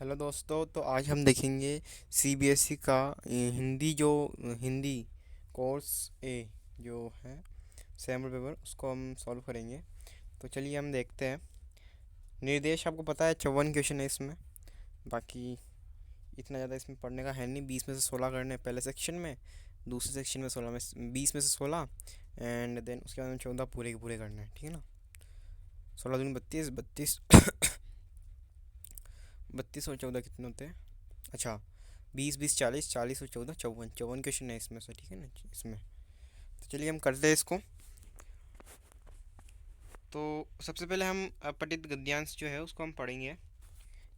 Hello दोस्तों, तो आज हम देखेंगे सीबीएसई का हिंदी कोर्स ए जो है सैम्पल पेपर, उसको हम सॉल्व करेंगे। तो चलिए हम देखते हैं। निर्देश आपको पता है, 54 क्वेश्चन है इसमें। बाकी इतना ज़्यादा इसमें पढ़ने का है नहीं। 20 में से 16 करने हैं पहले सेक्शन में, दूसरे सेक्शन में 16 में 20 में से 16, एंड देन उसके बाद में 14 पूरे के पूरे करने हैं। ठीक है ना। 16 दूनी 32, 32 32 और 14 कितने होते हैं? अच्छा, 20 20 40, 40 और 14 54, 54 क्वेश्चन है इसमें से। ठीक है ना इसमें। तो चलिए हम करते हैं इसको। तो सबसे पहले हम अपठित गद्यांश जो है उसको हम पढ़ेंगे।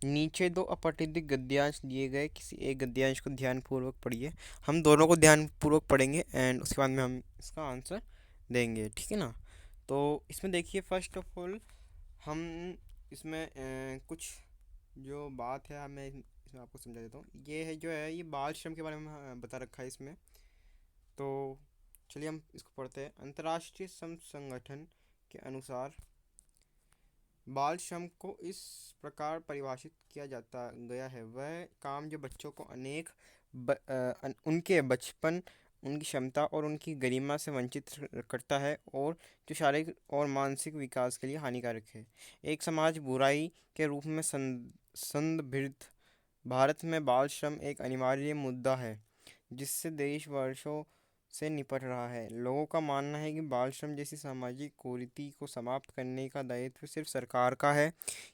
नीचे दो अपठित गद्यांश दिए गए, किसी एक गद्यांश को ध्यानपूर्वक पढ़िए। हम दोनों को ध्यानपूर्वक पढ़ेंगे एंड उसके बाद में हम इसका आंसर देंगे। ठीक है ना। तो इसमें देखिए, फर्स्ट ऑफ ऑल हम इसमें कुछ जो बात है, मैं इसमें आपको समझा देता हूँ। ये है जो है, ये बाल श्रम के बारे में बता रखा है इसमें। तो चलिए हम इसको पढ़ते हैं। अंतर्राष्ट्रीय श्रम संगठन के अनुसार बाल श्रम को इस प्रकार परिभाषित किया जाता गया है: वह काम जो बच्चों को उनके बचपन, उनकी क्षमता और उनकी गरिमा से वंचित करता है, और जो शारीरिक और मानसिक विकास के लिए हानिकारक है। एक समाज बुराई के रूप में संदर्भित भारत में बाल श्रम एक अनिवार्य मुद्दा है जिससे देश वर्षों से निपट रहा है। लोगों का मानना है कि बाल श्रम जैसी सामाजिक कुरीति को समाप्त करने का दायित्व सिर्फ सरकार का है।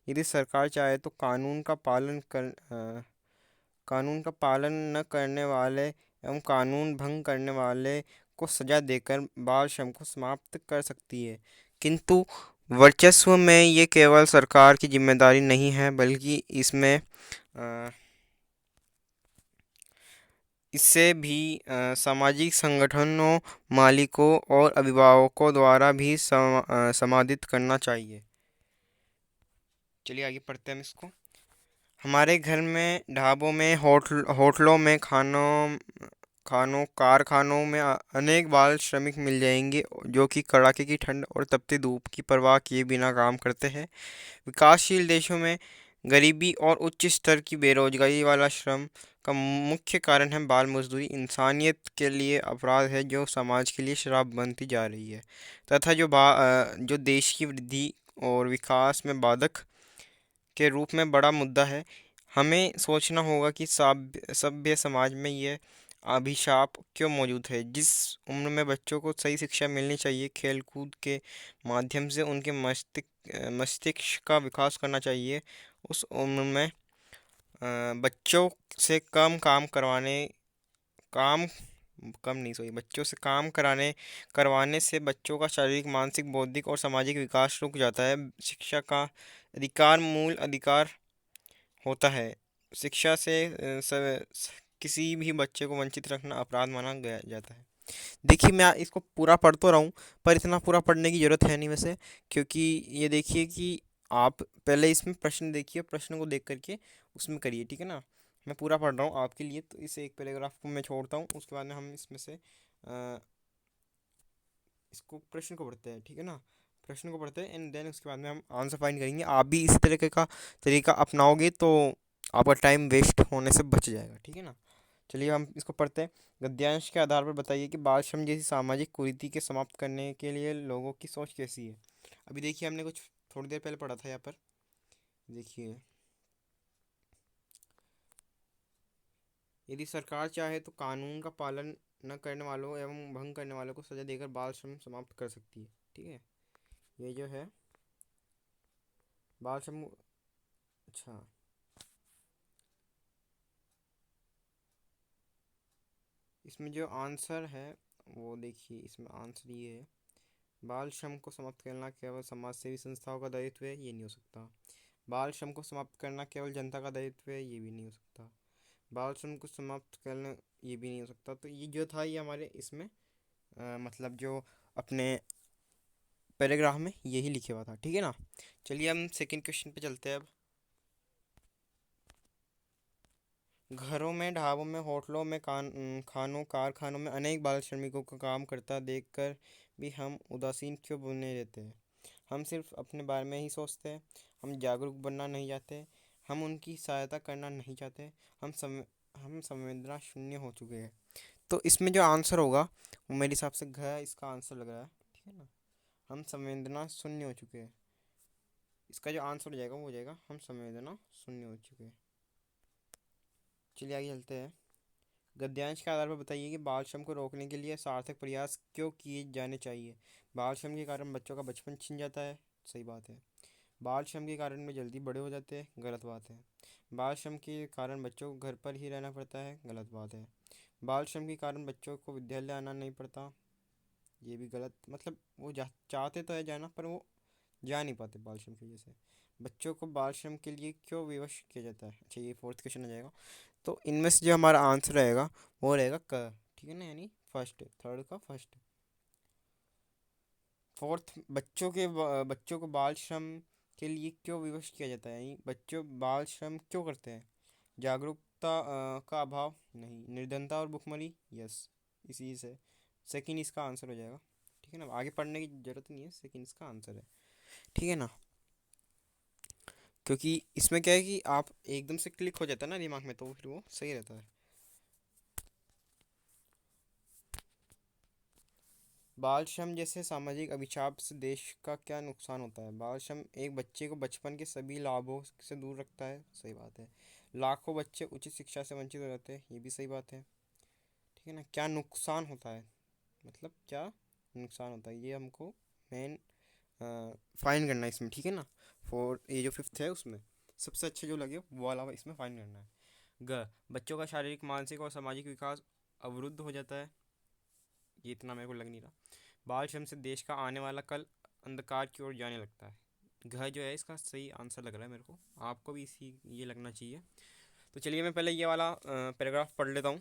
यदि सरकार चाहे तो कानून का पालन न करने वाले एवं कानून भंग करने वाले को सजा देकर बाल श्रम को समाप्त कर सकती है। किंतु वर्चस्व में ये केवल सरकार की जिम्मेदारी नहीं है, बल्कि इससे भी सामाजिक संगठनों, मालिकों और अभिभावकों द्वारा भी समादित करना चाहिए। चलिए आगे पढ़ते हैं हम इसको। हमारे घर में, ढाबों में, होटलों में, कारखानों में अनेक बाल श्रमिक मिल जाएंगे जो कि कड़ाके की ठंड और तपती धूप की परवाह किए बिना काम करते हैं। विकासशील देशों में गरीबी और उच्च स्तर की बेरोजगारी वाला श्रम का मुख्य कारण है बाल मजदूरी। इंसानियत के लिए अपराध है जो समाज के लिए शराब बनती जा रही है, तथा जो देश की वृद्धि और विकास में बाधक के रूप में बड़ा मुद्दा है। हमें सोचना होगा कि सभ्य समाज में यह अभिशाप क्यों मौजूद है। जिस उम्र में बच्चों को सही शिक्षा मिलनी चाहिए, खेलकूद के माध्यम से उनके मस्तिष्क का विकास करना चाहिए, उस उम्र में बच्चों से काम कम नहीं सॉरी बच्चों से काम कराने करवाने से बच्चों का शारीरिक, मानसिक, बौद्धिक और सामाजिक विकास रुक जाता है। शिक्षा का अधिकार मूल अधिकार होता है। शिक्षा से किसी भी बच्चे को वंचित रखना अपराध माना गया जाता है। देखिए, मैं इसको पूरा पढ़ तो रहा हूँ, पर इतना पूरा पढ़ने की ज़रूरत है नहीं वैसे, क्योंकि ये देखिए कि आप पहले इसमें प्रश्न देखिए, प्रश्न को देख करके उसमें करिए। ठीक है ना। मैं पूरा पढ़ रहा हूँ आपके लिए, तो इस एक पैराग्राफ को मैं छोड़ता हूँ, उसके बाद में हम इसमें से इसको प्रश्न को पढ़ते हैं। ठीक है ना। प्रश्न को पढ़ते हैं एंड देन उसके बाद में हम आंसर फाइंड करेंगे। आप भी इसी तरीके का तरीका अपनाओगे तो आपका टाइम वेस्ट होने से बच जाएगा। ठीक है ना। चलिए हम इसको पढ़ते हैं। गद्यांश के आधार पर बताइए कि बाल श्रम जैसी सामाजिक कुरीति के समाप्त करने के लिए लोगों की सोच कैसी है। अभी देखिए, हमने कुछ थोड़ी देर पहले पढ़ा था यहाँ पर। देखिए, यदि सरकार चाहे तो कानून का पालन न करने वालों एवं भंग करने वालों को सजा देकर बाल श्रम समाप्त कर सकती है। ठीक है। ये जो है बाल श्रम। अच्छा, इसमें जो आंसर है वो देखिए, इसमें आंसर ये है: बाल श्रम को समाप्त करना केवल समाज सेवी संस्थाओं का दायित्व है, ये नहीं हो सकता। बाल श्रम को समाप्त करना केवल जनता का दायित्व है, ये भी नहीं हो सकता। बाल श्रम को समाप्त करना, ये भी नहीं हो सकता। तो ये जो था, ये हमारे इसमें मतलब जो अपने पैराग्राफ में यही लिखे हुआ था। ठीक है ना। चलिए हम सेकंड क्वेश्चन पे चलते हैं अब। घरों में, ढाबों में, होटलों में, खानों, कारखानों में अनेक बाल श्रमिकों को काम करता देखकर भी हम उदासीन क्यों बने रहते हैं? हम सिर्फ अपने बारे में ही सोचते हैं, हम जागरूक बनना नहीं चाहते। हम उनकी सहायता करना नहीं चाहते। हम सम हम संवेदना शून्य हो चुके हैं। तो इसमें जो आंसर होगा वो मेरे हिसाब से घ इसका आंसर लग रहा है, ठीक है ना। हम संवेदना शून्य हो चुके हैं, इसका जो आंसर हो जाएगा वो हो जाएगा हम संवेदना शून्य हो चुके हैं। चलिए आगे चलते हैं। गद्यांश के आधार पर बताइए कि बाल श्रम को रोकने के लिए सार्थक प्रयास क्यों किए जाने चाहिए। बाल श्रम के कारण बच्चों का बचपन छिन जाता है, सही बात है। बाल श्रम के कारण वे जल्दी बड़े हो जाते हैं, गलत बात है। बाल श्रम के कारण बच्चों को घर पर ही रहना पड़ता है, गलत बात है। बाल श्रम के कारण बच्चों को विद्यालय आना नहीं पड़ता, ये भी गलत, मतलब वो चाहते तो है जाना पर वो जा नहीं पाते बाल श्रम की वजह से। बच्चों को बाल श्रम के लिए क्यों विवश किया जाता है, अच्छा ये फोर्थ क्वेश्चन आ जाएगा। तो इनमें से जो हमारा आंसर रहेगा वो रहेगा क, ठीक है ना, यानी फर्स्ट, थर्ड का फर्स्ट। फोर्थ, बच्चों को बाल श्रम के लिए क्यों विवश किया जाता है, यानी बच्चों बाल श्रम क्यों करते हैं। जागरूकता का अभाव नहीं, निर्धनता और भुखमरी, यस, इसी से सेकंड इसका आंसर हो जाएगा, ठीक है ना। आगे पढ़ने की जरूरत नहीं है, सेकंड इसका आंसर है, ठीक है ना। क्योंकि इसमें क्या है कि आप एकदम से क्लिक हो जाता है ना दिमाग में, तो फिर वो सही रहता है। बाल श्रम जैसे सामाजिक अभिशाप से देश का क्या नुकसान होता है। बाल श्रम एक बच्चे को बचपन के सभी लाभों से दूर रखता है, सही बात है। लाखों बच्चे उचित शिक्षा से वंचित हो जाते हैं, ये भी सही बात है, ठीक है ना। क्या नुकसान होता है, मतलब क्या नुकसान होता है, ये हमको मेन फाइन करना है इसमें, ठीक है ना। फोर, ये जो फिफ्थ है उसमें सबसे अच्छे जो लगे वो वाला इसमें फाइन करना है। ग, बच्चों का शारीरिक, मानसिक और सामाजिक विकास अवरुद्ध हो जाता है, ये इतना मेरे को लग नहीं रहा। बाल श्रम से देश का आने वाला कल अंधकार की ओर जाने लगता है। घ जो है इसका सही आंसर लग रहा है मेरे को, आपको भी इसी ये लगना चाहिए। तो चलिए मैं पहले ये वाला पैराग्राफ पढ़ लेता हूँ,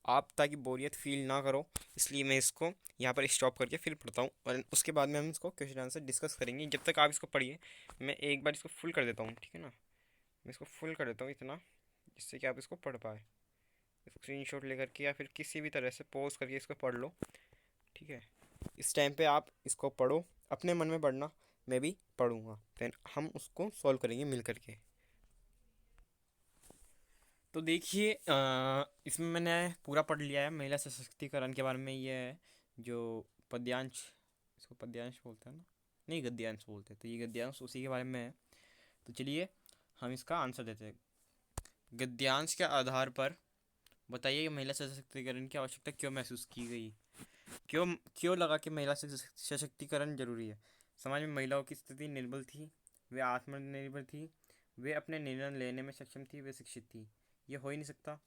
आप ताकि बोरियत फील ना करो, इसलिए मैं इसको यहाँ पर स्टॉप करके फिर पढ़ता हूँ, और उसके बाद में हम इसको क्वेश्चन आंसर डिस्कस करेंगे। जब तक आप इसको पढ़िए मैं एक बार इसको फुल कर देता हूँ, ठीक है ना। मैं इसको फुल कर देता हूँ इतना, जिससे कि आप इसको पढ़ पाए। स्क्रीन शॉट लेकर के या फिर किसी भी तरह से पॉज करके इसको पढ़ लो, ठीक है। इस टाइम पे आप इसको पढ़ो, अपने मन में पढ़ना, मैं भी पढ़ूंगा, फिर हम उसको सॉल्व करेंगे मिल करके। तो देखिए इसमें मैंने पूरा पढ़ लिया है, महिला सशक्तिकरण के बारे में। ये है जो पद्यांश, इसको पद्यांश बोलते हैं ना, नहीं गद्यांश बोलते हैं, तो ये गद्यांश उसी के बारे में है। तो चलिए हम इसका आंसर देते हैं। गद्यांश के आधार पर बताइए कि महिला सशक्तिकरण की आवश्यकता क्यों महसूस की गई। क्यों क्यों लगा कि महिला सशक्तिकरण जरूरी है। समाज में महिलाओं की स्थिति निर्बल थी, वे आत्मनिर्भर थी, वे अपने निर्णय लेने में सक्षम थी, वे शिक्षित थी। ये हो ही नहीं सकता।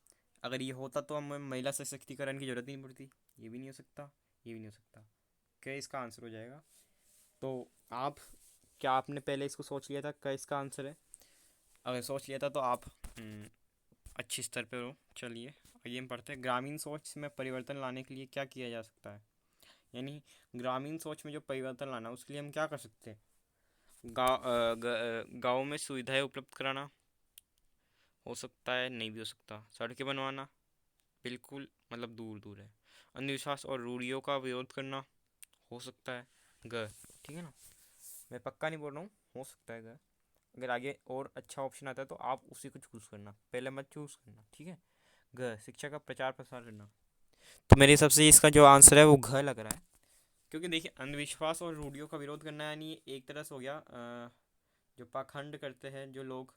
अगर ये होता तो हमें महिला सशक्तिकरण की जरूरत ही नहीं पड़ती। ये भी नहीं हो सकता, ये भी नहीं हो सकता। क्या इसका आंसर हो जाएगा। तो आप, क्या आपने पहले इसको सोच लिया था क्या इसका आंसर है। अगर सोच लिया था तो आप अच्छी स्तर पर हो। चलिए आइए हम पढ़ते हैं। ग्रामीण सोच में परिवर्तन लाने के लिए क्या किया जा सकता है, यानी ग्रामीण सोच में जो परिवर्तन लाना उसके लिए हम क्या कर सकते हैं। गाँव में सुविधाएं उपलब्ध कराना हो सकता है, नहीं भी हो सकता। सड़कें बनवाना, बिल्कुल मतलब दूर दूर है। अंधविश्वास और रूढ़ियों का विरोध करना, हो सकता है। ग, ठीक है ना, मैं पक्का नहीं बोल रहा हूँ, हो सकता है ग। अगर आगे और अच्छा ऑप्शन आता है तो आप उसी को चूज़ करना, पहले मत चूज़ करना, ठीक है। ग, शिक्षा का प्रचार प्रसार करना। तो मेरे हिसाब से इसका जो आंसर है वो घ लग रहा है। क्योंकि देखिए अंधविश्वास और रूढ़ियों का विरोध करना यानी एक तरह से हो गया जो पाखंड करते हैं जो लोग,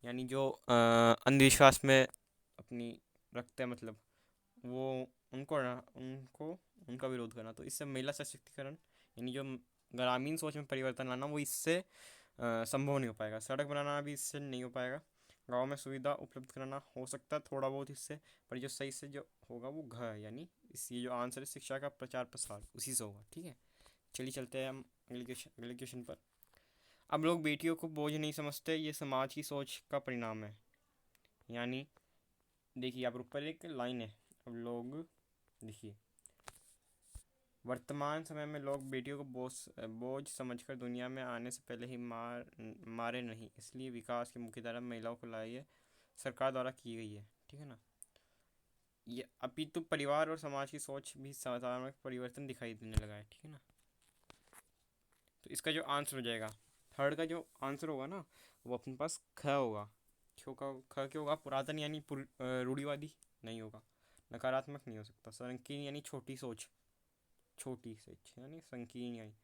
यानी जो अंधविश्वास में अपनी रखते हैं, मतलब वो उनको उनका विरोध करना। तो इससे महिला सशक्तिकरण यानी जो ग्रामीण सोच में परिवर्तन लाना वो इससे संभव नहीं हो पाएगा। सड़क बनाना भी इससे नहीं हो पाएगा। गांव में सुविधा उपलब्ध कराना हो सकता है थोड़ा बहुत इससे, पर जो सही से जो होगा वो घ, यानी इस ये जो आंसर है शिक्षा का प्रचार प्रसार उसी से होगा, ठीक है। चलिए चलते हैं हम अगले क्वेश्चन पर। अब लोग बेटियों को बोझ नहीं समझते, ये समाज की सोच का परिणाम है। यानी देखिए यहाँ पर ऊपर एक लाइन है, अब लोग देखिए, वर्तमान समय में लोग बेटियों को बोझ समझकर दुनिया में आने से पहले ही मारे नहीं, इसलिए विकास की मुख्य धारा महिलाओं को लाई है, सरकार द्वारा की गई है, ठीक है ना। ये अभी तो परिवार और समाज की सोच भी समाचार में परिवर्तन दिखाई देने लगा है, ठीक है ना। तो इसका जो आंसर हो जाएगा, थर्ड का जो आंसर होगा ना वो अपने पास ख होगा, क्यों का ख क्यों होगा? पुरातन यानी रूढ़िवादी नहीं होगा। नकारात्मक नहीं हो सकता। संकीर्ण यानी छोटी सोच, छोटी सोच यानी संकीर्ण यानी,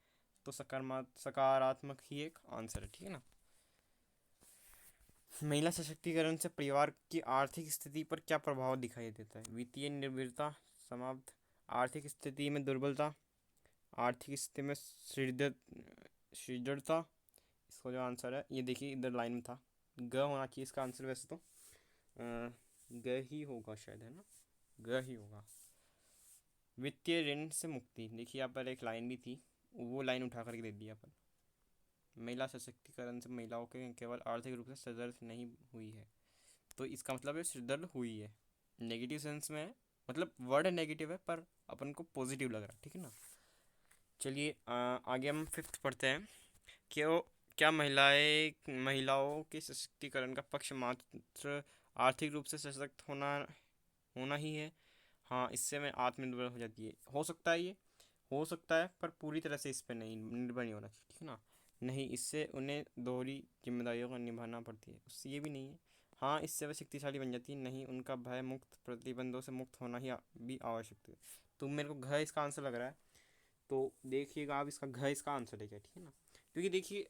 तो सकारात्मक ही एक आंसर है, ठीक है ना। महिला सशक्तिकरण से परिवार की आर्थिक स्थिति पर क्या प्रभाव दिखाई देता है? वित्तीय निर्भरता समाप्त, आर्थिक स्थिति में दुर्बलता, आर्थिक स्थिति में सृजनता। इसका जो आंसर है, ये देखिए इधर लाइन में था, ग होना चाहिए इसका आंसर। वैसे तो ग ही होगा शायद, है ना, ग ही होगा। वित्तीय ऋण से मुक्ति, देखिए यहाँ पर एक लाइन भी थी, वो लाइन उठा करके दे दी यहाँ पर। महिला सशक्तिकरण से महिलाओं के केवल आर्थिक रूप से सदृढ़ नहीं हुई है, तो इसका मतलब है सुदृढ़ हुई है। नेगेटिव सेंस में है, मतलब वर्ड नेगेटिव है पर अपन को पॉजिटिव लग रहा है, ठीक है ना। चलिए आगे हम फिफ्थ पढ़ते हैं कि क्या महिलाओं के सशक्तिकरण का पक्ष मात्र आर्थिक रूप से सशक्त होना होना ही है? हाँ, इससे में आत्मनिर्भर हो जाती है। हो सकता है, ये हो सकता है, पर पूरी तरह से इस पर नहीं निर्भर नहीं होना चाहिए, ठीक है ना। नहीं, इससे उन्हें दोहरी जिम्मेदारियों को निभाना पड़ती है, उससे ये भी नहीं है। हाँ, इससे वह शक्तिशाली बन जाती है। नहीं, उनका भय मुक्त प्रतिबंधों से मुक्त होना ही भी आवश्यक है। तो मेरे को घ इसका आंसर लग रहा है, तो देखिएगा आप, इसका घ इसका आंसर है क्या, ठीक है ना। क्योंकि देखिए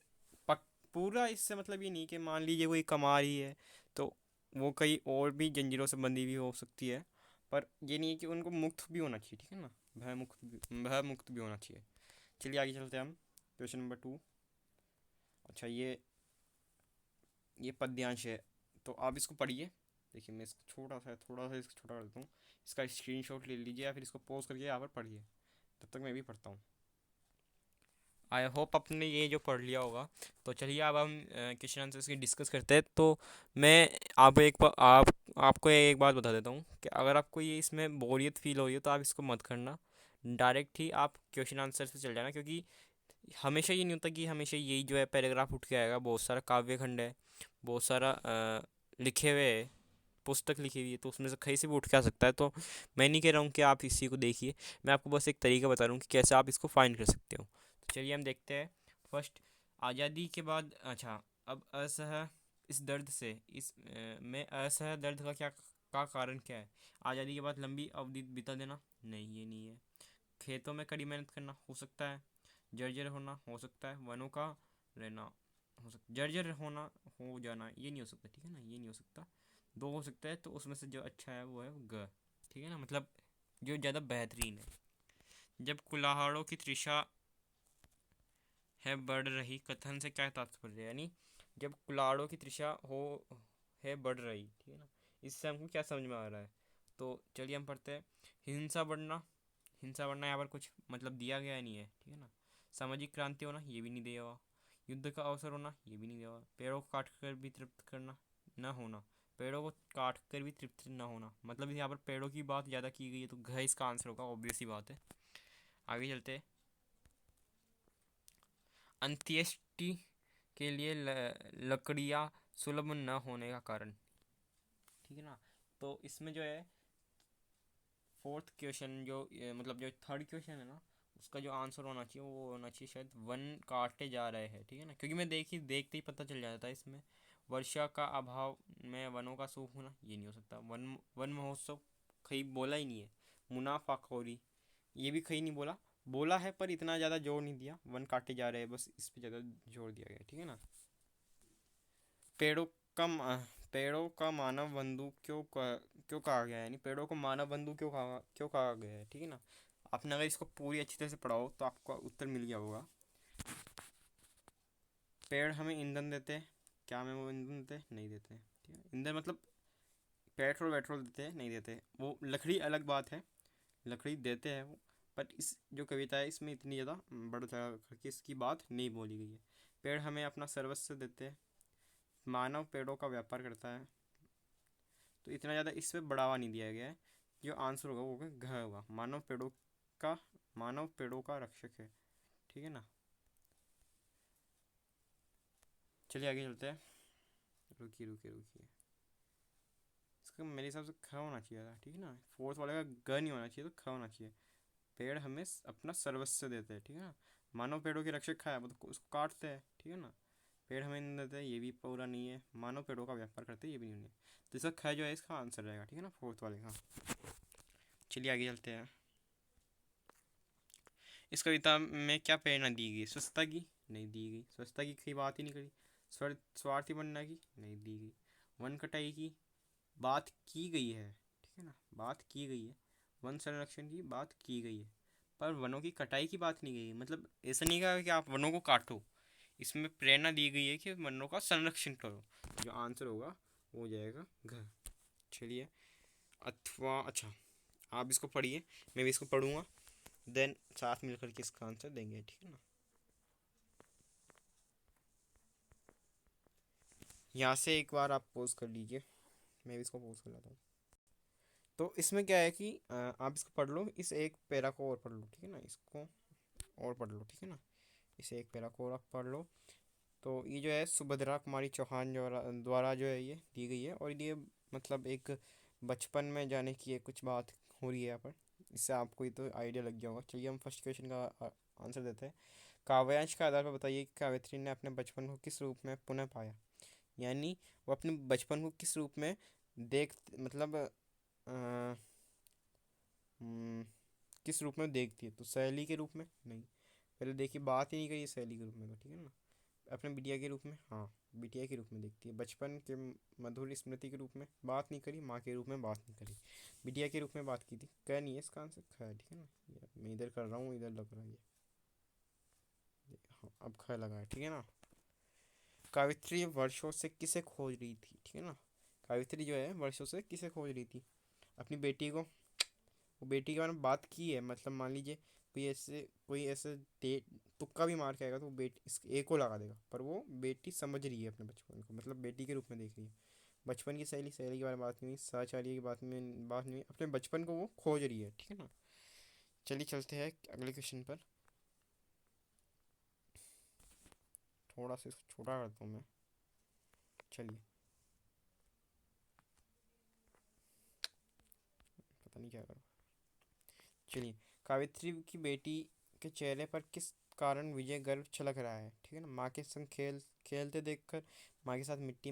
पूरा इससे मतलब ये नहीं कि मान लीजिए कोई कमा रही है तो वो कई और भी जंजीरों से बंधी भी हो सकती है, पर ये नहीं है कि उनको मुक्त भी होना चाहिए, ठीक है ना। भय मुक्त भी होना चाहिए। चलिए आगे चलते हैं हम, क्वेश्चन नंबर 2। अच्छा, ये पद्यांश है, तो आप इसको पढ़िए। देखिए मैं इसको थोड़ा सा इसको छोटा कर देता हूँ। इसका स्क्रीनशॉट ले लीजिए या फिर इसको पॉज करके यहाँ पर पढ़िए, तब तक मैं भी पढ़ता हूँ। आई होप आपने ये जो पढ़ लिया होगा। तो चलिए अब हम क्वेश्चन आंसर्स की डिस्कस करते हैं। तो मैं आप एक बा- आप आपको एक बात बता देता हूँ कि अगर आपको ये इसमें बोरियत फील हो रही है तो आप इसको मत करना, डायरेक्ट ही आप क्वेश्चन आंसर से चल जाना। क्योंकि हमेशा ये नहीं होता कि हमेशा यही जो है पैराग्राफ उठ के आएगा। बहुत सारा काव्य खंड है, बहुत सारा लिखे हुए है, पुस्तक लिखी हुई है, तो उसमें से कहीं से भी उठ के आ सकता है। तो मैं नहीं कह रहा हूँ कि आप इसी को देखिए, मैं आपको बस एक तरीका बता रहा हूँ कि कैसे आप इसको फाइंड कर सकते हो। तो चलिए हम देखते हैं। फर्स्ट, आज़ादी के बाद, अच्छा, अब असह इस दर्द से में असह दर्द का कारण क्या है? आज़ादी के बाद लंबी अवधि बिता देना, नहीं ये नहीं है। खेतों में कड़ी मेहनत करना, हो सकता है। जर्जर होना, हो सकता है। वनों का रहना, हो सकता। जर्जर होना, हो जाना, ये नहीं हो सकता, ठीक है ना, ये नहीं हो सकता। दो हो सकता है, तो उसमें से जो अच्छा है वो है ग, ठीक है ना, मतलब जो ज़्यादा बेहतरीन है। जब कुल्हाड़ों की तृषा है बढ़ रही, कथन से क्या तात्पर्य है? यानी जब कुल्हाड़ों की तृषा हो है बढ़ रही, ठीक है ना, इससे हमको क्या समझ में आ रहा है? तो चलिए हम पढ़ते हैं। हिंसा बढ़ना, हिंसा बढ़ना यहाँ पर कुछ मतलब दिया गया नहीं है, ठीक है ना। सामाजिक क्रांति होना, ये भी नहीं दिया हुआ। युद्ध का अवसर होना, ये भी नहीं दिया हुआ। पेड़ों को काट कर भी तृप्त करना न होना, पेड़ों को काट कर भी तृप्त न होना, मतलब यहाँ पर पेड़ों की बात ज़्यादा की गई है, तो घ इसका आंसर होगा, ऑब्वियस ही बात है। आगे चलते हैं। अंत्येष्टि के लिए लकड़ियाँ सुलभ न होने का कारण, ठीक है ना। तो इसमें जो है फोर्थ क्वेश्चन जो मतलब जो थर्ड क्वेश्चन है ना, उसका जो आंसर होना चाहिए वो होना चाहिए शायद वन काटे जा रहे हैं, ठीक है ना। क्योंकि मैं देखते ही पता चल जाता है इसमें। वर्षा का अभाव में वनों का सूख होना, ये नहीं हो सकता। वन महोत्सव कहीं बोला ही नहीं है। मुनाफाखोरी, ये भी कहीं नहीं बोला, बोला है पर इतना ज़्यादा जोर नहीं दिया। वन काटे जा रहे हैं, बस इस पे ज़्यादा जोर दिया गया, ठीक है ना। पेड़ों का पेड़ों का मानव बंधु क्यों कहा गया है, यानी पेड़ों को मानव बंधु क्यों कहा गया है, ठीक है ना। आपने अगर इसको पूरी अच्छी तरह से पढ़ाओ तो आपको उत्तर मिल गया होगा। पेड़ हमें ईंधन देते हैं, क्या हमें वो ईंधन देते हैं? नहीं देते, ठीक है। ईंधन मतलब पेट्रोल वेट्रोल देते हैं? नहीं देते। वो लकड़ी अलग बात है, लकड़ी देते हैं वो, पर इस जो कविता है इसमें इतनी ज़्यादा बढ़ चढ़ा करके इसकी बात नहीं बोली गई है। पेड़ हमें अपना सर्वस्व देते हैं, मानव पेड़ों का व्यापार करता है, तो इतना ज़्यादा इस पर बढ़ावा नहीं दिया गया है। जो आंसर होगा वो होगा घ होगा, का मानव पेड़ों का रक्षक है, ठीक है ना। चलिए आगे चलते हैं। रुकिए रुकिए रुकिए, इसका मेरे हिसाब से ख होना चाहिए था, ठीक है ना। फोर्थ वाले का ग नहीं होना चाहिए, तो ख होना चाहिए। पेड़ हमें अपना सर्वस्व देते हैं, ठीक है ना। मानव पेड़ों की रक्षक है, वो तो उसको काटते हैं, ठीक है ना। पेड़ हमें ईंधन देते हैं, ये भी पूरा नहीं है। मानव पेड़ों का व्यापार करते हैं, ये भी नहीं है। तो इसका ख जो है इसका आंसर रहेगा, ठीक है ना, फोर्थ वाले का। चलिए आगे चलते हैं। इस कविता में क्या प्रेरणा दी गई? स्वच्छता की? नहीं दी गई। स्वच्छता की कोई बात ही नहीं करी। स्वार्थी बनना की? नहीं दी गई। वन कटाई की बात की गई है, ठीक है ना, बात की गई है। वन संरक्षण की बात की गई है, पर वनों की कटाई की बात नहीं गई है। मतलब ऐसा नहीं कहा कि आप वनों को काटो, इसमें प्रेरणा दी गई है कि वनों का संरक्षण करो। जो आंसर होगा वो हो जाएगा घ। चलिए, अथवा, अच्छा, आप इसको पढ़िए, मैं भी इसको पढ़ूंगा, देन साथ मिलकर के इसका आंसर देंगे, ठीक है ना। यहाँ से एक बार आप पोज कर लीजिए, मैं भी इसको पोज कर लेता हूँ। तो इसमें क्या है कि आप इसको पढ़ लो, इस एक पैरा को और पढ़ लो, ठीक है ना, इसको और पढ़ लो, ठीक है ना, इस एक पैरा को और आप पढ़ लो। तो ये जो है सुभद्रा कुमारी चौहान द्वारा द्वारा जो है ये दी गई है, और ये मतलब एक बचपन में जाने की एक कुछ बात हो रही है यहाँ पर। इससे आपको ये तो आइडिया लग गया होगा। चलिए हम फर्स्ट क्वेश्चन का आंसर देते हैं। काव्यांश के आधार पर बताइए कि काव्यत्री ने अपने बचपन को किस रूप में पुनः पाया। यानी वो अपने बचपन को किस रूप में देख, मतलब हम्म, किस रूप में देखती है। तो सहेली के रूप में नहीं, पहले देखिए बात ही नहीं करी सहेली के रूप में, तो ठीक है ना। अपने बिटिया के रूप में, हाँ, बिटिया के रूप में देखती है। बचपन के मधुर स्मृति के रूप में बात नहीं करी, माँ के रूप में बात नहीं करी, बिटिया के रूप में बात की थी। कह नहीं है इसका आंसर, ख है, ठीक है ना। मैं इधर कर रहा हूँ, इधर लग रहा है ये, हाँ, अब ख लगा है, ठीक है ना। कावित्री वर्षों से किसे खोज रही थी, ठीक है ना। कावित्री जो है वर्षों से किसे खोज रही थी? अपनी बेटी को। वो बेटी के बारे में बात की है, मतलब मान लीजिए कोई ऐसे दे तुक्का भी मार के आएगा तो वो बेटी इस ए को लगा देगा, पर वो बेटी समझ रही है अपने बचपन को, मतलब बेटी के रूप में देख रही है। बचपन की सहेली, सहेली के बारे में बात नहीं हुई, सहचारी की बात नहीं हुई, अपने बचपन को वो खोज रही है, ठीक है ना। चलिए चलते हैं अगले क्वेश्चन पर। थोड़ा सा इसको छोटा करता हूँ मैं। चलिए, पता नहीं क्या करूँ। चलिए, कावित्री की बेटी के चेहरे पर किस कारण विजय गर्व छलक रहा है, ठीक है ना। माँ के संग खेलते देखकर, माँ के साथ मिट्टी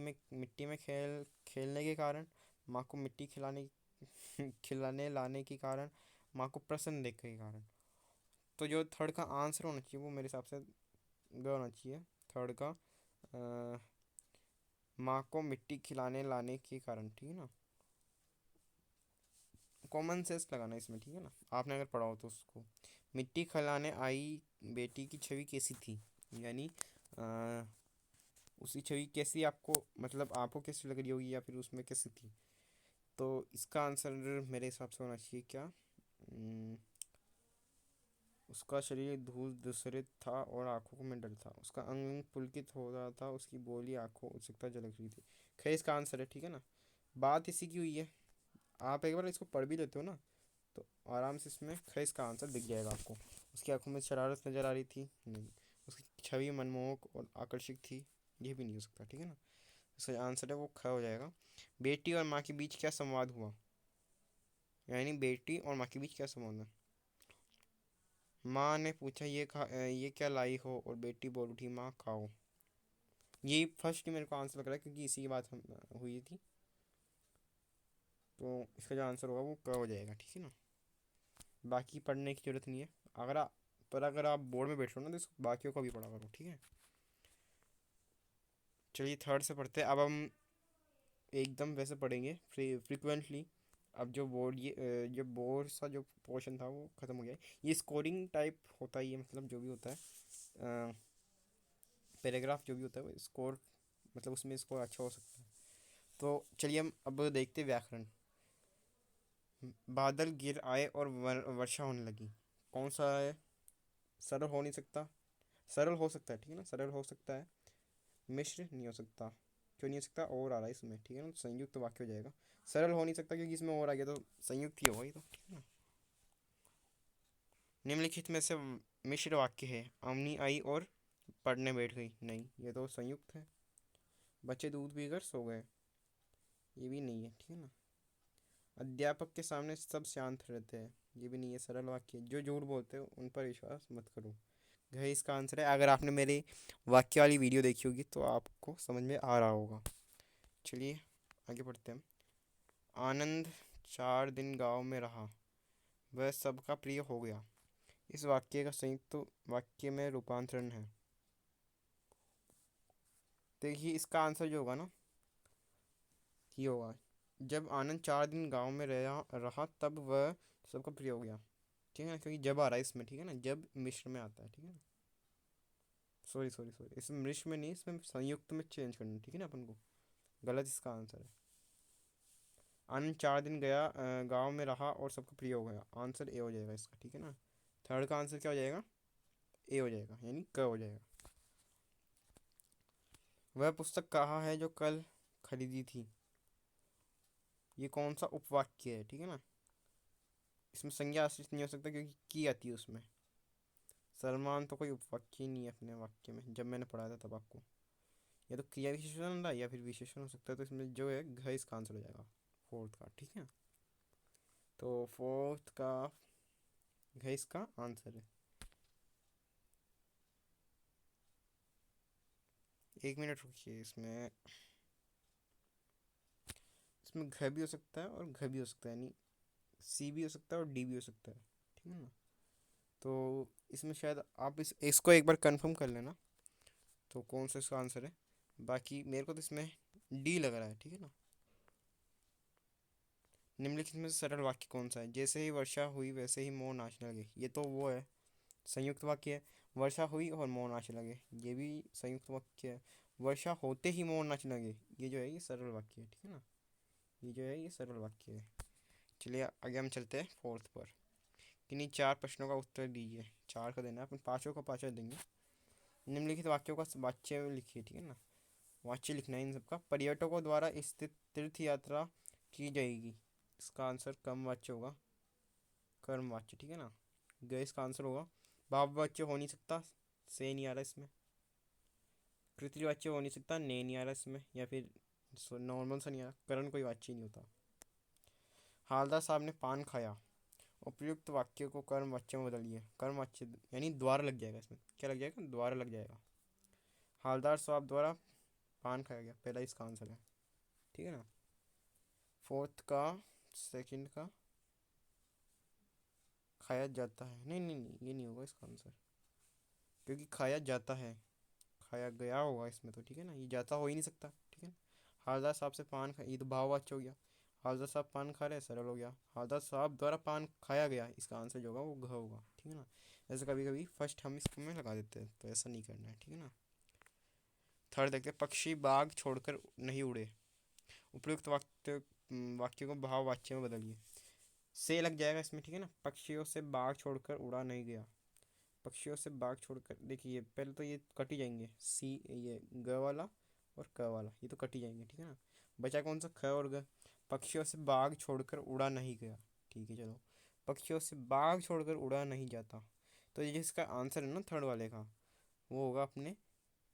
में खेलने के कारण, माँ को मिट्टी खिलाने लाने के कारण, माँ को प्रसन्न देख के कारण। तो जो थर्ड का आंसर होना चाहिए वो मेरे हिसाब से ग होना चाहिए। थर्ड का माँ को मिट्टी खिलाने लाने के कारण, ठीक है ना। कॉमन सेंस लगाना इसमें, ठीक है ना, आपने अगर पढ़ा हो तो उसको। मिट्टी खिलाने आई बेटी की छवि कैसी थी, यानी अ, उसकी छवि कैसी आपको, मतलब आपको कैसी लग रही होगी, या फिर उसमें कैसी थी। तो इसका आंसर मेरे हिसाब से होना चाहिए क्या, उसका शरीर धूल धूसरित था और आंखों में डर था, उसका अंग अंग पुलकित हो रहा था, उसकी बोली आंखों उत्सुकता झलक रही थी। खैर इसका आंसर है, ठीक है ना। बात इसी की हुई है। आप एक बार इसको पढ़ भी लेते हो ना, तो आराम से इसमें खैर इसका आंसर दिख जाएगा आपको। उसकी आंखों में शरारत नजर आ रही थी, नहीं। उसकी छवि मनमोहक और आकर्षक थी, ये भी नहीं हो सकता, ठीक है ना। इसका आंसर है वो ख हो जाएगा। बेटी और माँ के बीच क्या संवाद हुआ, यानी बेटी और माँ के बीच क्या संवाद हुआ। माँ ने पूछा ये क्या लाई हो, और बेटी बोल उठी माँ खाओ। ये फर्स्ट ही मेरे को आंसर लग रहा है, क्योंकि इसी की बात हुई थी। तो इसका जो आंसर होगा वो क हो जाएगा, ठीक है ना। बाकी पढ़ने की जरूरत नहीं है। अगर आप बोर्ड में बैठ रहे हो ना, तो इसको बाकियों का भी पढ़ा करो, ठीक है। चलिए थर्ड से पढ़ते हैं अब हम, एकदम वैसे पढ़ेंगे फ्रीक्वेंटली। अब जो बोर्ड सा जो पोर्शन था वो ख़त्म हो गया है। ये स्कोरिंग टाइप होता है, ये मतलब जो भी होता है पैराग्राफ जो भी होता है वो स्कोर, मतलब उसमें स्कोर अच्छा हो सकता है। तो चलिए हम अब देखते हैं व्याकरण। बादल गिर आए और वर्षा होने लगी, कौन सा है? सरल हो नहीं सकता, सरल हो सकता है, ठीक है ना, सरल हो सकता है। मिश्र नहीं हो सकता। क्यों नहीं हो सकता? और आ रहा है इसमें, ठीक है ना, तो संयुक्त वाक्य हो जाएगा। सरल हो नहीं सकता क्योंकि इसमें और आ गया, तो संयुक्त ही होगा ये तो, ठीक है ना। निम्नलिखित में से मिश्र वाक्य है, अमनी आई और पढ़ने बैठ गई, नहीं, ये तो संयुक्त है। बच्चे दूध पीकर सो गए, ये भी नहीं है, ठीक है ना। अध्यापक के सामने सब शांत रहते हैं, ये भी नहीं है, सरल वाक्य। जो झूठ बोलते हो उन पर विश्वास मत करो, घ इसका आंसर है। अगर आपने मेरी वाक्य वाली वीडियो देखी होगी तो आपको समझ में आ रहा होगा। चलिए आगे बढ़ते हैं। आनंद 4 दिन गांव में रहा, वह सबका प्रिय हो गया। इस वाक्य का संयुक्त वाक्य में रूपांतरण है। देखिए इसका आंसर जो होगा ना, ये होगा, जब आनंद 4 दिन गांव में रहा तब वह सबका प्रिय हो गया। ठीक है ना, क्योंकि जब आ रहा है इसमें, ठीक है ना, जब मिश्र में आता है, ठीक है ना। सॉरी सॉरी सॉरी, इसमें मिश्र में नहीं, इसमें संयुक्त में चेंज करना है, ठीक है ना अपन को। गलत इसका आंसर है। आनंद 4 दिन गया गांव में रहा और सबका प्रिय हो गया, आंसर ए हो जाएगा इसका, ठीक है ना। थर्ड का आंसर क्या हो जाएगा? ए हो जाएगा, यानी क हो जाएगा। वह पुस्तक कहाँ है जो कल खरीदी थी? ये कौन सा उपवाक्य है, ठीक है ना। इसमें संज्ञा आश्रित नहीं हो सकता क्योंकि की आती है उसमें। सलमान तो कोई उपवाक्य ही नहीं है अपने वाक्य में, जब मैंने पढ़ा था तब आपको। या तो क्रिया विशेषण था या फिर विशेषण हो सकता है, तो इसमें जो है घ इसका आंसर हो जाएगा फोर्थ का, ठीक है। तो फोर्थ का घ इसका आंसर है। 1 मिनट रुकिए, इसमें इसमें घ भी हो सकता है और घ भी हो सकता है, यानी सी भी हो सकता है और डी भी हो सकता है, ठीक है ना। तो इसमें शायद आप इसको एक बार कंफर्म कर लेना, तो कौन सा इसका आंसर है। बाकी मेरे को तो इसमें डी लग रहा है, ठीक है ना। निम्नलिखित में से सरल वाक्य कौन सा है? जैसे ही वर्षा हुई वैसे ही मोर नाचने लगे, ये तो वो है, संयुक्त वाक्य है। वर्षा हुई और मोर नाचने लगे, ये भी संयुक्त वाक्य है। वर्षा होते ही मोर नाचने लगे, ये जो है ये सरल वाक्य है, ठीक है ना। ये जो है ये सरल वाक्य है। चलिए आगे हम चलते हैं फोर्थ पर। किन्हीं 4 प्रश्नों का उत्तर दीजिए। 4 का देना है, अपन पाँचों का पाँचों देंगे। निम्नलिखित वाक्यों का वाच्य लिखिए, ठीक है ना। वाच्य लिखना है इन सबका। पर्यटकों द्वारा स्थित तीर्थ यात्रा की जाएगी, इसका आंसर कम वाच्य होगा, कर्म वाच्य, ठीक है ना। गए इसका आंसर होगा। भाव वाच्य हो नहीं सकता, से नहीं आ रहा इसमें। कृतरी वाच्य हो नहीं सकता, ने नहीं आ रहा इसमें, या फिर नॉर्मल सा नहीं आ रहा, करण कोई वाच्य नहीं होता। हालदार साहब ने पान खाया, उपयुक्त वाक्य को कर्म वाच्य में बदलिए। कर्म वाच्य यानी द्वारा लग जाएगा, इसमें क्या लग जाएगा? द्वारा लग जाएगा। हालदार साहब द्वारा पान खाया गया, पहला इसका आंसर है, ठीक है ना। फोर्थ का, सेकंड का खाया जाता है, नहीं नहीं नहीं, ये नहीं होगा इसका आंसर, क्योंकि खाया जाता है, खाया गया होगा इसमें तो, ठीक है ना, ये जाता हो ही नहीं सकता, ठीक है ना। हालदार साहब से पान खा, ये तो भाववाच्य हो गया। हालदार साहब पान खा रहे, सरल हो गया। हालदार साहब द्वारा पान खाया गया, इसका आंसर जो होगा वो घ होगा, ठीक है ना। ऐसे कभी कभी फर्स्ट हम इसको में लगा देते हैं, तो ऐसा नहीं करना है, ठीक है ना। थर्ड देखते हैं, पक्षी बाग छोड़कर नहीं उड़े, उपयुक्त वाक्य को भाव वाच्य में बदलिए। से लग जाएगा इसमें, ठीक है ना। पक्षियों से बाग छोड़कर उड़ा नहीं गया, पक्षियों से बाग छोड़कर, देखिए पहले तो ये कट ही जाएंगे, सी ये ग वाला और क वाला, ये तो कट ही जाएंगे, ठीक है ना। बचा कौन सा? ख और ग। पक्षियों से बाग छोड़कर उड़ा नहीं गया, ठीक है चलो। पक्षियों से बाग छोड़कर उड़ा नहीं जाता, तो ये जिसका आंसर है ना थर्ड वाले का, वो होगा अपने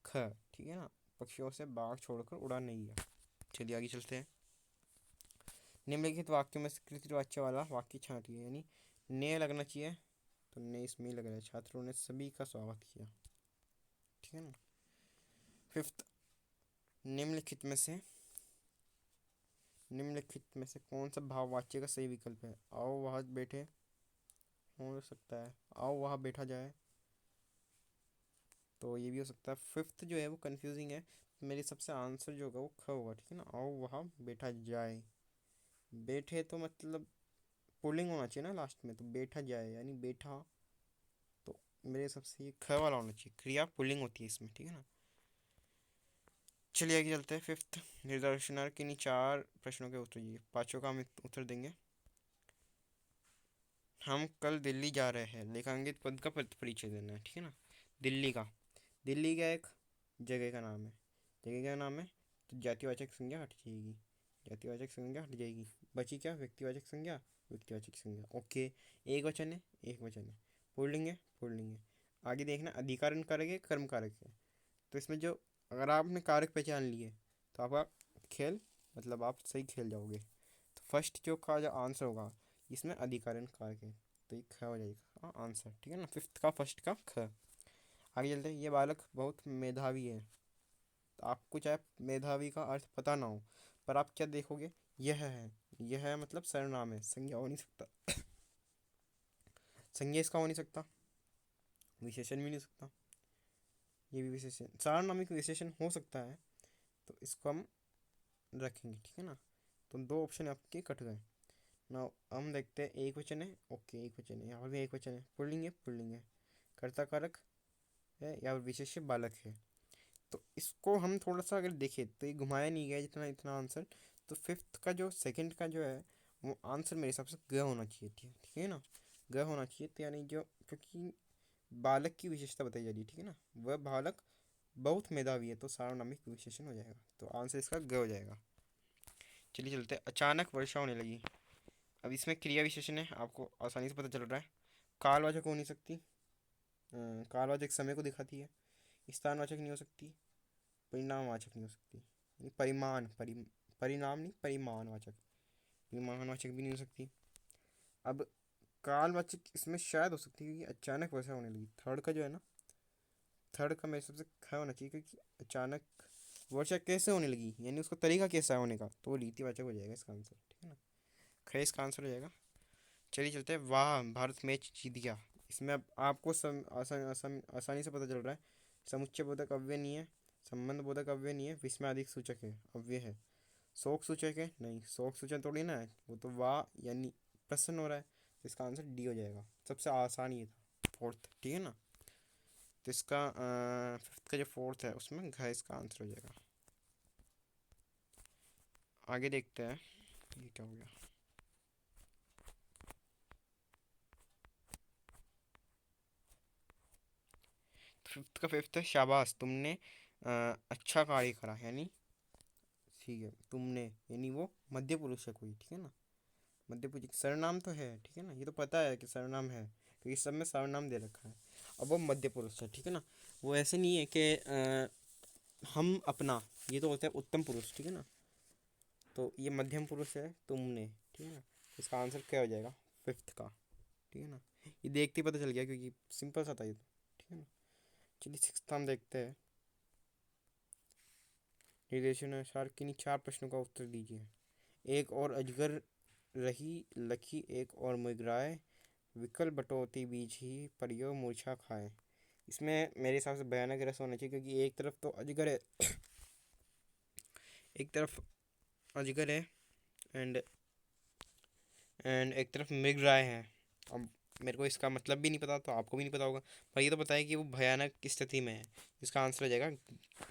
ख, ठीक है ना। पक्षियों से बाग छोड़कर उड़ा नहीं गया। चलिए आगे चलते हैं। निम्नलिखित वाक्यों में से कृतवाच्य वाला वाक्य छांटिए, यानी ने लगना चाहिए, तो ने इसमें ही लग रहा है। छात्रों ने सभी का स्वागत किया, ठीक है ना। फिफ्थ, निम्नलिखित में से निम्नलिखित में से कौन सा भाववाच्य का सही विकल्प है? आओ वहाँ बैठे, हो सकता है आओ वहाँ बैठा जाए, तो ये भी हो सकता है। फिफ्थ जो है वो कंफ्यूजिंग है, मेरे सबसे आंसर जो होगा वो ख होगा, ठीक है ना। आओ वहाँ बैठा जाए, बैठे तो मतलब पुल्लिंग होना चाहिए ना लास्ट में, तो बैठा जाए यानी बैठा, तो मेरे सबसे ये ख वाला होना चाहिए, क्रिया पुल्लिंग होती है इसमें, ठीक है ना। चलिए आगे चलते हैं। फिफ्थ, निर्देशनार किन्हीं 4 प्रश्नों के उत्तर दीजिए। पांचों का हम उत्तर देंगे। हम कल दिल्ली जा रहे हैं, लेखांकित पद का परिचय देना है, ठीक है ना। दिल्ली का, दिल्ली का एक जगह का नाम है, जगह का नाम है, तो जातिवाचक संज्ञा हट जाएगी, जातिवाचक संज्ञा हट जाएगी। बची क्या? व्यक्तिवाचक संज्ञा, व्यक्तिवाचक संज्ञा, ओके। एक वचन है, एक वचन है। पुल्लिंग है, पुल्लिंग है। आगे देखना, अधिकरण कारक है, कर्म कारक है। तो इसमें जो, अगर आपने कारक पहचान लिए तो आपका खेल, मतलब आप सही खेल जाओगे। तो फर्स्ट जो का जो आंसर होगा, इसमें अधिकरण कारक है, तो ये ख हो जाएगा आंसर, ठीक है ना। फिफ्थ का फर्स्ट का ख। आगे चलते हैं। ये बालक बहुत मेधावी है। तो आपको चाहे मेधावी का अर्थ पता ना हो, पर आप क्या देखोगे, यह है। यह है मतलब सर्वनाम है, संज्ञा हो नहीं सकता। संज्ञा इसका हो नहीं सकता, विशेषण भी नहीं हो सकता। ये भी विशेषण, सार्वनामिक विशेषण हो सकता है, तो इसको हम रखेंगे, ठीक है ना। तो दो ऑप्शन आपके कट गए ना। हम देखते हैं, एक वचन है, ओके एक वचन है, यहाँ पर भी एक वचन है, पुल्लिंग है, पुल्लिंग है, कर्ता कारक है, या विशेष्य बालक है। तो इसको हम थोड़ा सा अगर देखें तो ये घुमाया नहीं गया जितना इतना आंसर। तो फिफ्थ का जो सेकंड का जो है वो आंसर मेरे हिसाब से ग होना चाहिए, ठीक ठीक है ना। ग होना चाहिए, तो यानी जो, क्योंकि बालक की विशेषता बताई जा रही है, ठीक है ना। वह बालक बहुत मेधावी है, तो सार्वनामिक विशेषण हो जाएगा, तो आंसर इसका ग हो जाएगा। चलिए चलते हैं। अचानक वर्षा होने लगी। अब इसमें क्रिया विशेषण है, आपको आसानी से पता चल रहा है। कालवाचक हो नहीं सकती, कालवाचक समय को दिखाती है। स्थानवाचक नहीं हो सकती, परिणामवाचक नहीं हो सकती, यानी परिणाम नहीं, परिमाणवाचक, परिमाणवाचक भी नहीं हो सकती। अब कालवाचक इसमें शायद हो सकती है, क्योंकि अचानक वर्षा होने लगी। थर्ड का जो है ना, थर्ड का मेरे सबसे ख होना चाहिए, क्योंकि अचानक वर्षा कैसे होने लगी, यानी उसका तरीका कैसा है होने का, तो वो रीतिवाचक हो जाएगा इसका आंसर, ठीक है ना। ख इसका आंसर हो जाएगा। चलिए चलते हैं। वाह भारत मैच जीत गया। इसमें अब आपको आसानी से पता चल रहा है। समुच्चय बोधक अव्यय नहीं है, संबंध बोधक अव्यय नहीं है, विस्मयादिक सूचक है, अव्यय है। शोक सूचक है नहीं, शोक सूचक थोड़ी ना है वो, तो वाह यानी प्रसन्न हो रहा है, तो इसका आंसर डी हो जाएगा। सबसे आसान ये था, फोर्थ, ठीक है ना। तो इसका फिफ्थ का जो फोर्थ है उसमें घ इसका आंसर हो जाएगा। आगे देखते हैं, ये क्या हो गया। फिफ्थ का फिफ्थ है, शाबाश तुमने अच्छा कार्य करा, यानी ठीक है, तुमने यानी वो मध्य पुरुष है कोई, ठीक है ना। मध्य पुरुष सर्वनाम तो है, ठीक है ना, ये तो पता है कि सर्वनाम है, क्योंकि सब में सर्वनाम दे रखा है। अब वो मध्य पुरुष है, ठीक है ना। वो ऐसे नहीं है कि हम अपना, ये तो होता है उत्तम पुरुष, ठीक है ना। तो ये मध्यम पुरुष है, तुमने, ठीक है ना। इसका आंसर क्या हो जाएगा, फिफ्थ का, ठीक है ना। ये देखते ही पता चल गया, क्योंकि सिंपल सा था ये तो, ठीक है ना। चलिए सिक्स्थ हम देखते हैं। निर्देशानुसार किन्हीं चार प्रश्नों का उत्तर दीजिए। एक और अजगर रही लखी, एक और मुगराए, विकल बटोती बीज ही परियो मूर्छा खाए। इसमें मेरे हिसाब से भयानक रस होना चाहिए, क्योंकि एक तरफ तो अजगर है, एक तरफ अजगर है, एंड एक तरफ मृग राय है। अब मेरे को इसका मतलब भी नहीं पता, तो आपको भी नहीं पता होगा, पर ये तो पता है कि वो भयानक स्थिति में है। इसका आंसर हो जाएगा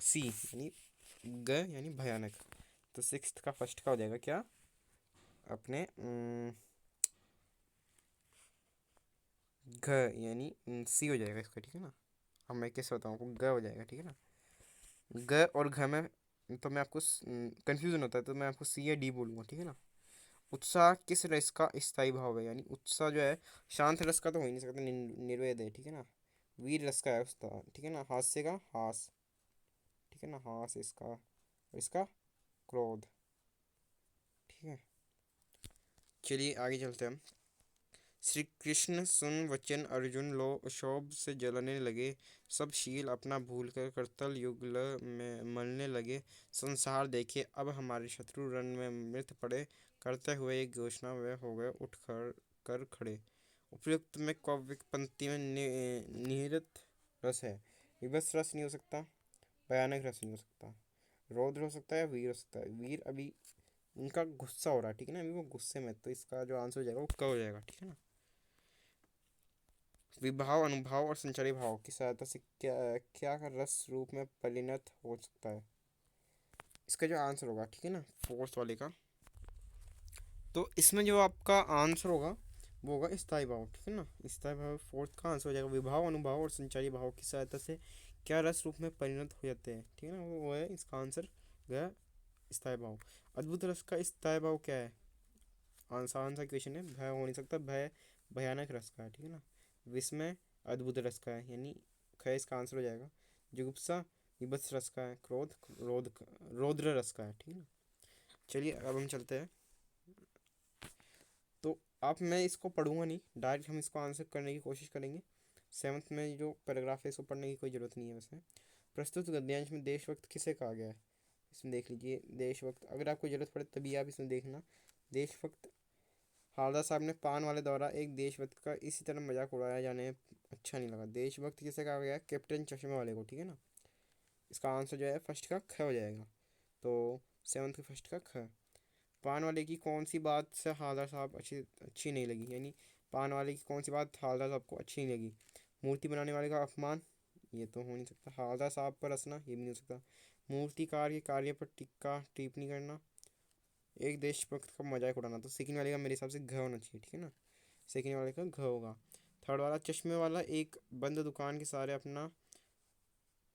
सी, यानी ग यानी भयानक। तो सिक्स्थ का फर्स्ट का हो जाएगा क्या, अपने घ, यानी सी हो जाएगा इसका, ठीक है ना। अब मैं कैसे बताऊँ आपको, ग हो जाएगा, ठीक है ना। ग और घ में तो मैं आपको कंफ्यूजन होता है, तो मैं आपको सी या डी बोलूँगा, ठीक है ना। उत्साह किस रस का स्थायी भाव है, यानी उत्साह जो है शांत रस का तो हो ही नहीं सकता, निर्वेद है, ठीक है ना। वीर रस का है उत्साह, ठीक है ना। हास्य का हास, ठीक है ना, हास इसका, और इसका क्रोध, ठीक है। चलिए आगे चलते हैं हम। श्री कृष्ण सुन वचन अर्जुन लो क्षोभ से जलने लगे, सब शील अपना भूल कर करतल युगल में मलने लगे। संसार देखे अब हमारे शत्रु रण में मृत पड़े, करते हुए एक घोषणा वे हो गए उठ कर खड़े। उपयुक्त में कौविक पंक्ति में निहित रस है। विभत्स रस नहीं हो सकता, भयानक रस नहीं हो सकता, रौद्र हो सकता है, वीर हो सकता है। वीर अभी उनका गुस्सा हो रहा है, ठीक है ना, अभी वो गुस्से में, तो इसका जो आंसर हो जाएगा वो क हो जाएगा, ठीक है ना। विभाव अनुभाव और संचारी भाव की सहायता से क्या क्या का रस रूप में परिणत हो सकता है, इसका जो आंसर होगा, ठीक है ना, फोर्थ वाले का। तो इसमें जो आपका आंसर होगा वो होगा स्थायी भाव, ठीक है ना। स्थायी भाव फोर्थ का आंसर हो जाएगा। विभाव अनुभाव और संचारी भाव की सहायता से क्या रस रूप में परिणत हो जाते हैं, ठीक है ना, वो है इसका आंसर गया स्थायी भाव। अद्भुत रस का स्थायी भाव क्या है, आसान सा क्वेश्चन है, भय हो नहीं सकता, भय भयानक रस का है, ठीक है ना। विस्मय अद्भुत रस का है, यानी ख इसका आंसर हो जाएगा। जुगुप्सा विभत्स रस का है, क्रोध रौद्र रस का है, ठीक है ना। चलिए अब हम चलते हैं। तो अब मैं इसको पढ़ूंगा नहीं, डायरेक्ट हम इसको आंसर करने की कोशिश करेंगे। 7th में जो पैराग्राफ है इसको पढ़ने की कोई ज़रूरत नहीं है वैसे। प्रस्तुत गद्यांश में देशभक्त किसे कहा गया है, इसमें देख लीजिए देशभक्त, अगर आपको ज़रूरत पड़े तभी आप इसमें देखना। देशभक्त हावड़ा साहब ने पान वाले द्वारा एक देशभक्त का इसी तरह मजाक उड़ाया जाने अच्छा नहीं लगा। देशभक्त किसे कहा गया है, कैप्टन चश्मे वाले को, ठीक है ना। इसका आंसर जो है फर्स्ट का ख हो जाएगा। तो 7th के फर्स्ट का ख। पान वाले की कौन सी बात से हावड़ा साहब अच्छी अच्छी नहीं लगी, यानी पान वाले की कौन सी बात हावड़ा साहब को अच्छी नहीं लगी। मूर्ति बनाने वाले का अपमान, ये तो हो नहीं सकता। हावड़ा साहब पर हंसना, ये भी नहीं हो सकता। मूर्तिकार के कार्य पर टिक्का टिप्पणी करना, एक देशभक्त का मजाक उड़ाना, तो सेकंड वाले का मेरे हिसाब से घ होना चाहिए, ठीक है ना। सेकंड वाले का घ होगा। थर्ड वाला, चश्मे वाला एक बंद दुकान के सारे अपना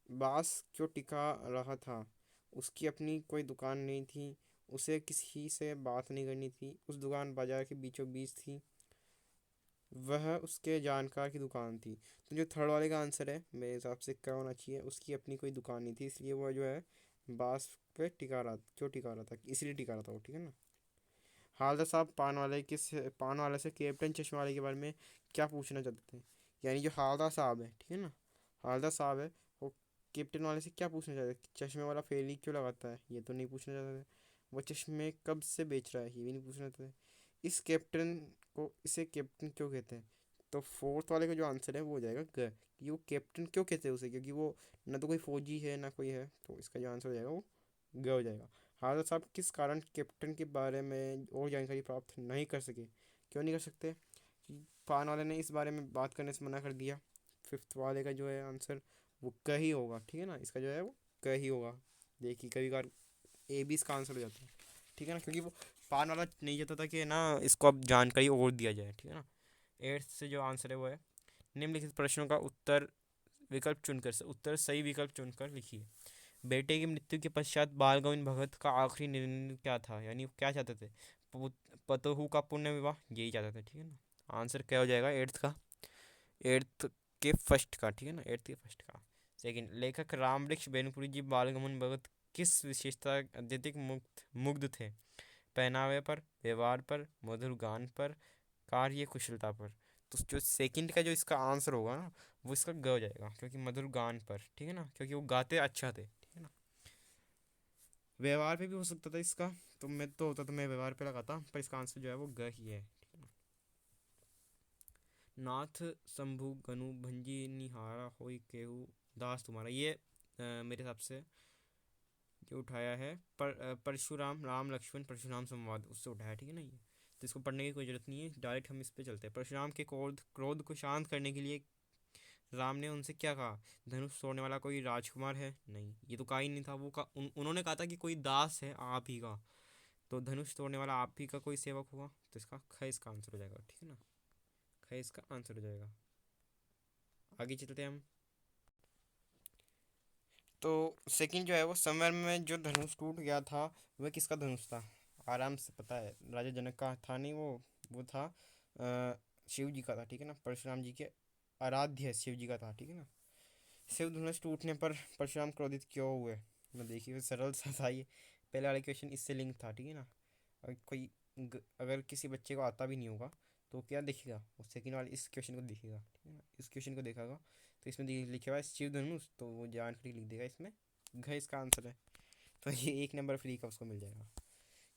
बास क्यों टिका रहा था, उसकी अपनी कोई दुकान नहीं थी, उसे किसी से बात नहीं करनी थी, उस दुकान बाजार के बीचों बीच थी, वह उसके जानकार की दुकान थी। तो जो थर्ड वाले का आंसर है मेरे हिसाब से क्या होना चाहिए, उसकी अपनी कोई दुकान नहीं थी इसलिए वो जो है बास पे टिका रहा, क्यों टिका रहा था, इसलिए टिका रहा था वो, ठीक है ना। हालदा साहब पान वाले से कैप्टन चश्मे वाले के बारे में क्या पूछना चाहते थे, यानी जो हालदा साहब है, ठीक है ना, हालदा साहब है, वो कैप्टन वाले से क्या पूछना चाहते थे, चश्मे वाला फेल ही क्यों लगाता है, ये तो नहीं पूछना चाहते थे। वो चश्मे कब से बेच रहा है, ये भी नहीं पूछना चाहते थे। इस कैप्टन को इसे कैप्टन क्यों कहते हैं, तो फोर्थ वाले का जो आंसर है वो हो जाएगा ग, कि वो कैप्टन क्यों कहते हैं उसे, क्योंकि वो ना तो कोई फौजी है ना कोई है, तो इसका जो आंसर हो जाएगा वो ग हो जाएगा। हादसा साहब किस कारण कैप्टन के बारे में और जानकारी प्राप्त नहीं कर सके, क्यों नहीं कर सकते, कि पान वाले ने इस बारे में बात करने से मना कर दिया। फिफ्थ वाले का जो है आंसर वो क ही होगा, ठीक है ना, इसका जो है वो क ही होगा। देखिए कभी कभार ए भी इसका आंसर हो जाता है, ठीक है ना, क्योंकि वो पान वाला नहीं चाहता था कि ना इसको अब जानकारी और दिया जाए, ठीक है ना। एट्थ से जो आंसर है वो है, निम्नलिखित प्रश्नों का उत्तर विकल्प चुनकर से उत्तर सही विकल्प चुनकर लिखिए। बेटे की मृत्यु के पश्चात बाल गोविंद भगत का आखिरी निर्णय क्या था, यानी वो क्या चाहते थे, पतोहू का पुण्य विवाह, यही चाहते थे, ठीक है ना। आंसर क्या हो जाएगा एट्थ का, एट्थ के फर्स्ट का, ठीक है ना, एट्थ के फर्स्ट का। सेकंड, लेखक रामवृक्ष बेनीपुरी जी बाल गमन भगत किस विशेषता अत्यधिक मुग्ध मुग्ध थे, पहनावे पर, व्यवहार पर, मधुर गान पर, कार्य कुशलता पर। तो जो सेकंड का जो इसका आंसर होगा ना वो इसका ग हो जाएगा, क्योंकि मधुर गान पर, ठीक है ना, क्योंकि वो गाते अच्छा थे, ठीक है ना। व्यवहार पे भी हो सकता था इसका, तो मैं तो होता तो मैं व्यवहार पे लगाता, पर इसका आंसर जो है वो ग ही है, ठीक है ना। नाथ शंभु गनु भंजी निहारा होई केहू दास तुम्हारा, ये मेरे हिसाब से जो उठाया है परशुराम राम लक्ष्मण परशुराम संवाद उससे उठाया है, ठीक है ना ये। तो इसको पढ़ने की कोई जरूरत नहीं है, डायरेक्ट हम इस पे चलते हैं। परशुराम के क्रोध क्रोध को शांत करने के लिए राम ने उनसे क्या कहा, धनुष तोड़ने वाला कोई राजकुमार है, नहीं ये तो कहा ही नहीं था, उन्होंने कहा था कि कोई दास है आप ही का, तो धनुष तोड़ने वाला आप ही का कोई सेवक हुआ, तो इसका ख इसका आंसर हो जाएगा, ठीक है ना, ख इसका आंसर हो जाएगा। आगे चलते हैं हम। तो सेकंड जो है वो समर में जो धनुष टूट गया था वह किसका धनुष था, आराम से पता है, राजा जनक का था नहीं, वो था शिव जी का था, ठीक है ना, परशुराम जी के आराध्य शिव जी का था, ठीक है ना। शिव धनुष टूटने पर परशुराम क्रोधित क्यों हुए, मैं देखिए सरल सा था ये, पहले वाला क्वेश्चन इससे लिंक था, ठीक है ना। अगर किसी बच्चे को आता भी नहीं होगा तो क्या देखेगा, वो सेकंड वाले इस क्वेश्चन को देखेगा, ठीक है ना, इस क्वेश्चन को देखेगा, तो इसमें लिखे हुआ है शिव धनुष, तो वो जानकारी लिख देगा इसमें, घ इसका आंसर है, तो ये एक नंबर फ्री का उसको मिल जाएगा।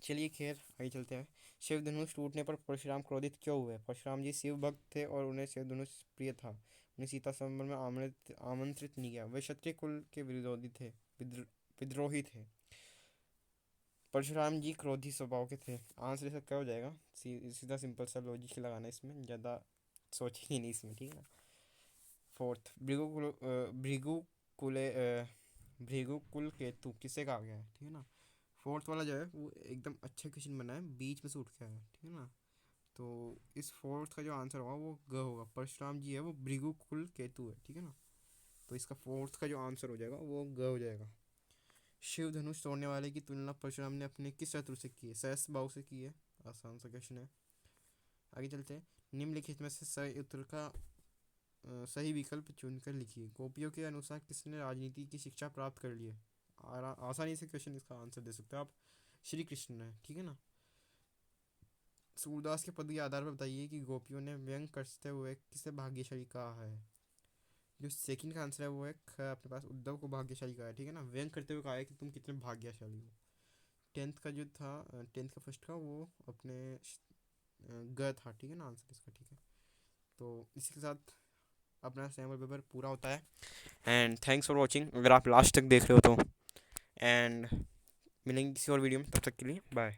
चलिए खैर आगे चलते हैं। शिव धनुष टूटने पर परशुराम क्रोधित क्यों हुए, परशुराम जी शिव भक्त थे और उन्हें शिव धनुष प्रिय था, उन्हें सीता स्वयंवर में आमंत्रित नहीं किया, वे क्षत्रिय कुल के विरोधी थे, विद्रोही थे, परशुराम जी क्रोधी स्वभाव के थे। आंसर इसका क्या हो जाएगा, सीधा सिंपल सा लॉजिक लगाना, इसमें ज़्यादा सोचेंगे नहीं इसमें, ठीक है ना। फोर्थ, भृगु कुल केतु किसे कहा गया है, ठीक है ना। फोर्थ वाला जो है वो एकदम अच्छा क्वेश्चन बना है, बीच में से उठ के आया है, ठीक है ना। तो इस फोर्थ का जो आंसर होगा वो ग होगा, परशुराम जी है वो भृगु कुल केतु है, ठीक है ना। तो इसका फोर्थ का जो आंसर हो जाएगा वो ग हो जाएगा। शिव धनुष तोड़ने वाले की तुलना परशुराम ने अपने किस शत्रु से की है, सहस बाहु से की है, आसान सा क्वेश्चन है। आगे चलते हैं। निम्नलिखित में से सही उत्तर का सही विकल्प चुनकर लिखिए। गोपियों के अनुसार किसने राजनीति की शिक्षा प्राप्त कर ली है, आसानी से क्वेश्चन इसका आंसर दे सकते हो आप, श्री कृष्ण ने, ठीक है ना। सूरदास के पद के आधार पर बताइए कि गोपियों ने व्यंग करते हुए किसे भाग्यशाली कहा है। जो सेकंड का आंसर है वो है अपने पास उद्धव को भाग्यशाली कहा है, ठीक है ना, व्यंग करते हुए कहा है कि तुम कितने भाग्यशाली हो। टेंथ का जो था, टेंथ का फर्स्ट का वो अपने ग था, ठीक है ना आंसर इसका, ठीक है। तो इसी के साथ अपना सैम्पल पेपर पूरा होता है। एंड थैंक्स फॉर वॉचिंग, अगर आप लास्ट तक देख रहे हो तो। एंड मिलेंगे किसी और वीडियो में, तब तक के लिए बाय।